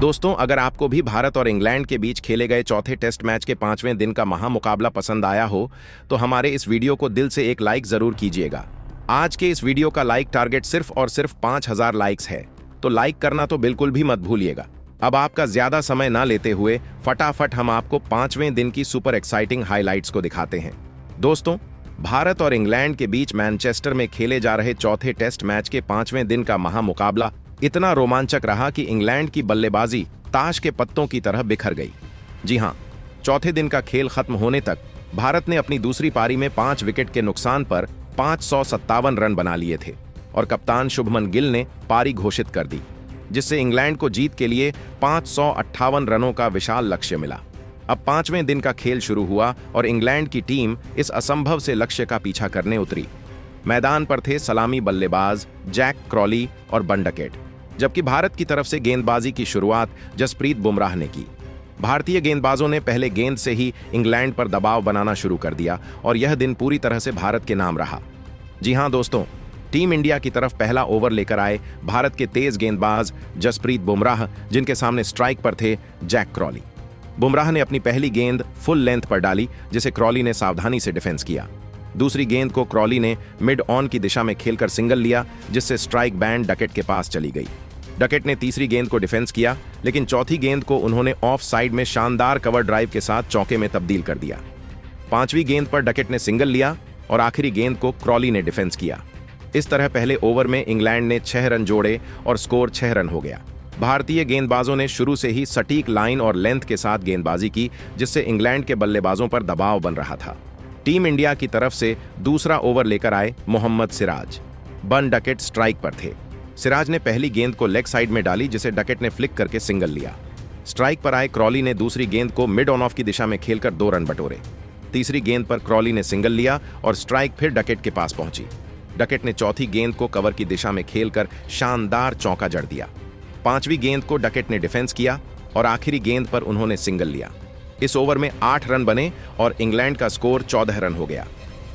दोस्तों, अगर आपको भी भारत और इंग्लैंड के बीच खेले गए चौथे टेस्ट मैच के 5वें दिन का महामुकाबला पसंद आया हो तो हमारे इस वीडियो को दिल से एक लाइक जरूर कीजिएगा। आज के इस वीडियो का लाइक टारगेट सिर्फ और सिर्फ 5000 लाइक्स है, तो लाइक करना तो बिल्कुल भी मत भूलिएगा। अब आपका ज्यादा समय ना लेते हुए फटाफट हम आपको 5वें दिन की सुपर एक्साइटिंग हाइलाइट्स को दिखाते हैं। दोस्तों, भारत और इंग्लैंड के बीच मैनचेस्टर में खेले जा रहे चौथे टेस्ट मैच के 5वें दिन का महामुकाबला इतना रोमांचक रहा कि इंग्लैंड की बल्लेबाजी ताश के पत्तों की तरह बिखर गई। जी हां, चौथे दिन का खेल खत्म होने तक भारत ने अपनी दूसरी पारी में 5 विकेट के नुकसान पर 557 रन बना लिए थे और कप्तान शुभमन गिल ने पारी घोषित कर दी, जिससे इंग्लैंड को जीत के लिए 558 रनों का विशाल लक्ष्य मिला। अब 5वें दिन का खेल शुरू हुआ और इंग्लैंड की टीम इस असंभव से लक्ष्य का पीछा करने उतरी। मैदान पर थे सलामी बल्लेबाज जैक क्रॉली और बन डकेट, जबकि भारत की तरफ से गेंदबाजी की शुरुआत जसप्रीत बुमराह ने की। भारतीय गेंदबाजों ने पहले गेंद से ही इंग्लैंड पर दबाव बनाना शुरू कर दिया और यह दिन पूरी तरह से भारत के नाम रहा। जी हां दोस्तों, टीम इंडिया की तरफ पहला ओवर लेकर आए भारत के तेज गेंदबाज जसप्रीत बुमराह, जिनके सामने स्ट्राइक पर थे जैक क्रॉली। बुमराह ने अपनी पहली गेंद फुल लेंथ पर डाली, जिसे क्रॉली ने सावधानी से डिफेंस किया। दूसरी गेंद को क्रॉली ने मिड ऑन की दिशा में खेलकर सिंगल लिया, जिससे स्ट्राइक बैंड डकेट के पास चली गई। डकेट ने तीसरी गेंद को डिफेंस किया, लेकिन चौथी गेंद को उन्होंने ऑफ साइड में शानदार कवर ड्राइव के साथ चौके में तब्दील कर दिया। पांचवी गेंद पर डकेट ने सिंगल लिया और आखिरी गेंद को क्रॉली ने डिफेंस किया। इस तरह पहले ओवर में इंग्लैंड ने 6 रन जोड़े और स्कोर 6 रन हो गया। भारतीय गेंदबाजों ने शुरू से ही सटीक लाइन और लेंथ के साथ गेंदबाजी की, जिससे इंग्लैंड के बल्लेबाजों पर दबाव बन रहा था। टीम इंडिया की तरफ से दूसरा ओवर लेकर आए मोहम्मद सिराज। बन डकेट स्ट्राइक पर थे। सिराज ने पहली गेंद को लेग साइड में डाली, जिसे डकेट ने फ्लिक करके सिंगल लिया। स्ट्राइक पर आए क्रॉली ने दूसरी गेंद को मिड ऑन ऑफ की दिशा में खेलकर 2 रन बटोरे। तीसरी गेंद पर क्रॉली ने सिंगल लिया और स्ट्राइक फिर डकेट के पास पहुंची। डकेट ने चौथी गेंद को कवर की दिशा में खेलकर शानदार चौका जड़ दिया। पांचवी गेंद को डकेट ने डिफेंस किया और आखिरी गेंद पर उन्होंने सिंगल लिया। इस ओवर में 8 रन बने और इंग्लैंड का स्कोर 14 रन हो गया।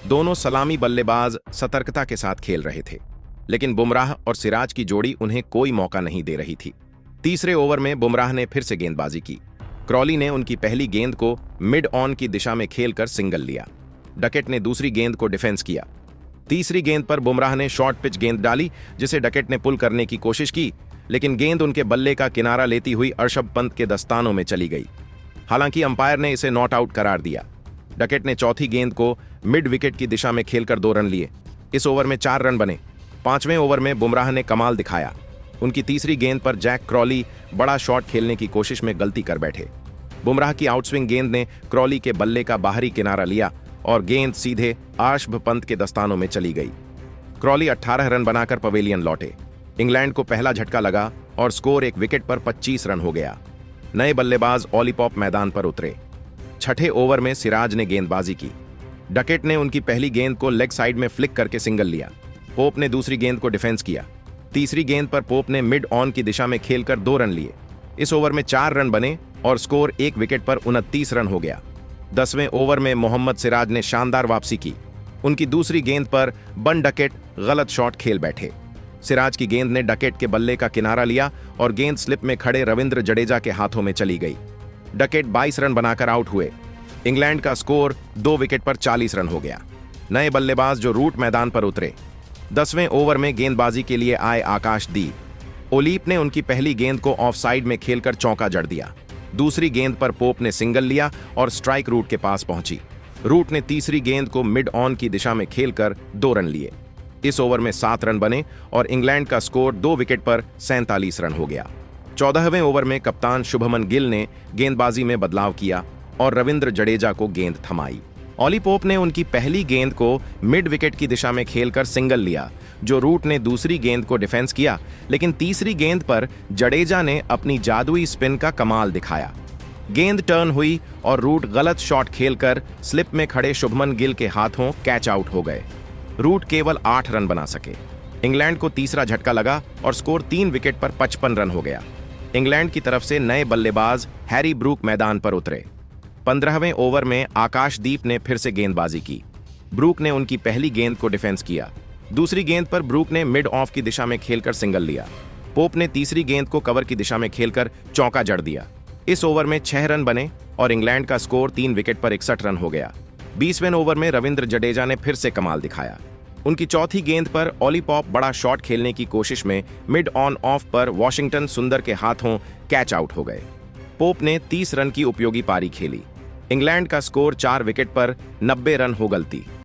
दोनों सलामी बल्लेबाज सतर्कता के साथ खेल रहे थे, लेकिन बुमराह और सिराज की जोड़ी उन्हें कोई मौका नहीं दे रही थी। तीसरे ओवर में बुमराह ने फिर से गेंदबाजी की। क्रॉली ने उनकी पहली गेंद को मिड ऑन की दिशा में खेलकर सिंगल लिया। डकेट ने दूसरी गेंद को डिफेंस किया। तीसरी गेंद पर बुमराह ने शॉर्ट पिच गेंद डाली, जिसे डकेट ने पुल करने की कोशिश की, लेकिन गेंद उनके बल्ले का किनारा लेती हुई ऋषभ पंत के दस्तानों में चली गई। हालांकि अंपायर ने इसे नॉट आउट करार दिया। डकेट ने चौथी गेंद को मिड विकेट की दिशा में खेलकर 2 रन लिए। इस ओवर में 4 रन बने। 5वें ओवर में बुमराह ने कमाल दिखाया। उनकी तीसरी गेंद पर जैक क्रॉली बड़ा शॉट खेलने की कोशिश में गलती कर बैठे। बुमराह की आउटस्विंग गेंद ने क्रॉली के बल्ले का बाहरी किनारा लिया और गेंद सीधे ऋषभ पंत के दस्तानों में चली गई। क्रॉली 18 रन बनाकर पवेलियन लौटे। इंग्लैंड को पहला झटका लगा और स्कोर 1 विकेट पर 25 रन हो गया। नए बल्लेबाज ऑली पॉप मैदान पर उतरे। छठे ओवर में सिराज ने गेंदबाजी की। डकेट ने उनकी पहली गेंद को लेग साइड में फ्लिक करके सिंगल लिया। पोप ने दूसरी गेंद को डिफेंस किया। तीसरी गेंद पर पोप ने मिड ऑन की दिशा में खेलकर 2 रन लिए। इस ओवर में 4 रन बने और स्कोर 1 विकेट पर 29 रन हो गया। 10वें ओवर में मोहम्मद सिराज ने शानदार वापसी की। उनकी दूसरी गेंद पर बन डकेट गलत शॉट खेल बैठे। सिराज की गेंद ने डकेट के बल्ले का किनारा लिया और गेंद स्लिप में खड़े रविंद्र जडेजा के हाथों में चली गई। डकेट 22 रन बनाकर आउट हुए। इंग्लैंड का स्कोर 2 विकेट पर 40 रन हो गया। नए बल्लेबाज जो रूट मैदान पर उतरे। 10वें ओवर में गेंदबाजी के लिए आए आकाशदीप। ओलीप ने उनकी पहली गेंद को ऑफ साइड में खेलकर चौका जड़ दिया। दूसरी गेंद पर पोप ने सिंगल लिया और स्ट्राइक रूट के पास पहुंची। रूट ने तीसरी गेंद को मिड ऑन की दिशा में खेलकर 2 रन लिए। इस ओवर में 7 रन बने और इंग्लैंड का स्कोर 2 विकेट पर 47 रन हो गया। 14वें ओवर में कप्तान शुभमन गिल ने गेंदबाजी में बदलाव किया और रविंद्र जडेजा को गेंद थमाई। ऑली पोप ने उनकी पहली गेंद को मिड विकेट की दिशा में खेलकर सिंगल लिया, जो रूट ने दूसरी गेंद को डिफेंस किया, लेकिन तीसरी गेंद पर जडेजा ने अपनी जादुई स्पिन का कमाल दिखाया। गेंद टर्न हुई और रूट गलत शॉट खेलकर स्लिप में खड़े शुभमन गिल के हाथों कैच आउट हो गए। रूट केवल 8 रन बना सके। इंग्लैंड को तीसरा झटका लगा और स्कोर 3 विकेट पर 55 रन हो गया। इंग्लैंड की तरफ से नए बल्लेबाज हैरी ब्रूक मैदान पर उतरे। 15वें ओवर में आकाशदीप ने फिर से गेंदबाजी की। ब्रूक ने उनकी पहली गेंद को डिफेंस किया। दूसरी गेंद पर ब्रूक ने मिड ऑफ की दिशा में खेलकर सिंगल लिया। पोप ने तीसरी गेंद को कवर की दिशा में खेलकर चौका जड़ दिया। इस ओवर में 6 रन बने और इंग्लैंड का स्कोर 3 विकेट पर 61 रन हो गया। 20वें ओवर में रविंद्र जडेजा ने फिर से कमाल दिखाया। उनकी चौथी गेंद पर ऑली पॉप बड़ा शॉट खेलने की कोशिश में मिड ऑन ऑफ पर वॉशिंगटन सुंदर के हाथों कैच आउट हो गए। पोप ने 30 रन की उपयोगी पारी खेली। इंग्लैंड का स्कोर 4 विकेट पर 90 रन हो गलती।